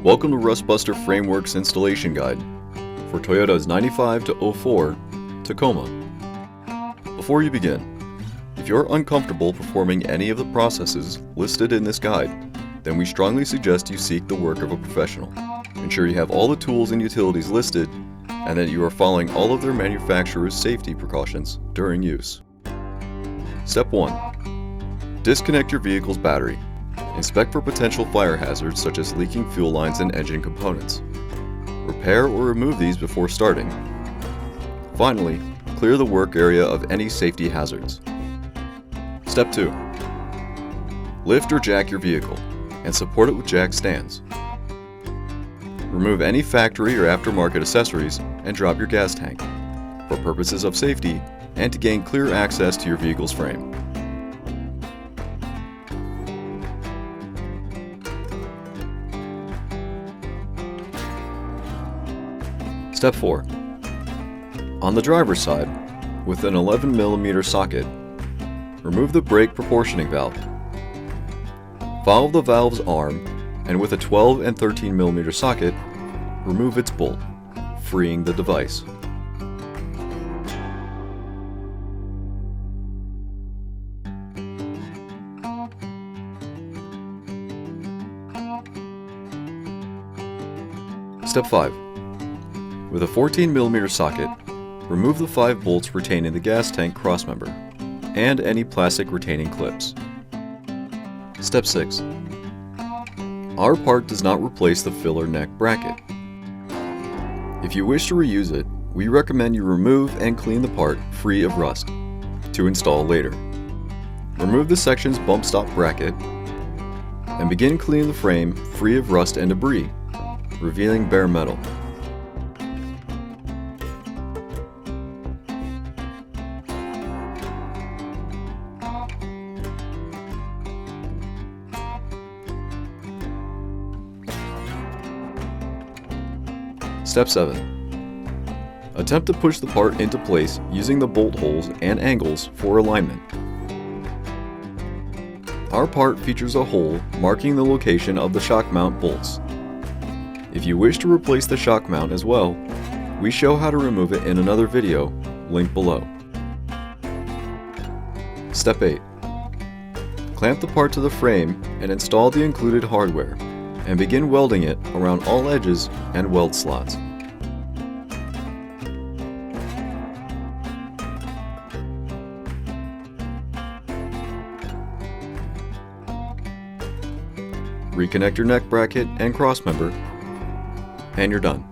Welcome to Rustbuster Frameworks Installation Guide for Toyota's 95 to 04 Tacoma. Before you begin, if you're uncomfortable performing any of the processes listed in this guide, then we strongly suggest you seek the work of a professional. Ensure you have all the tools and utilities listed and that you are following all of their manufacturer's safety precautions during use. Step 1. Disconnect your vehicle's battery. Inspect for potential fire hazards such as leaking fuel lines and engine components. Repair or remove these before starting. Finally, clear the work area of any safety hazards. Step 2. Lift or jack your vehicle and support it with jack stands. Remove any factory or aftermarket accessories and drop your gas tank for purposes of safety and to gain clear access to your vehicle's frame. Step 4. On the driver's side, with an 11mm socket, remove the brake proportioning valve. Follow the valve's arm and with a 12 and 13mm socket, remove its bolt, freeing the device. Step 5. With a 14mm socket, remove the 5 bolts retaining the gas tank crossmember and any plastic retaining clips. Step 6. Our part does not replace the filler neck bracket. If you wish to reuse it, we recommend you remove and clean the part free of rust to install later. Remove the section's bump stop bracket and begin cleaning the frame free of rust and debris, revealing bare metal. Step 7. Attempt to push the part into place using the bolt holes and angles for alignment. Our part features a hole marking the location of the shock mount bolts. If you wish to replace the shock mount as well, we show how to remove it in another video, linked below. Step 8. Clamp the part to the frame and install the included hardware, and begin welding it around all edges and weld slots. Reconnect your neck bracket and crossmember, and you're done.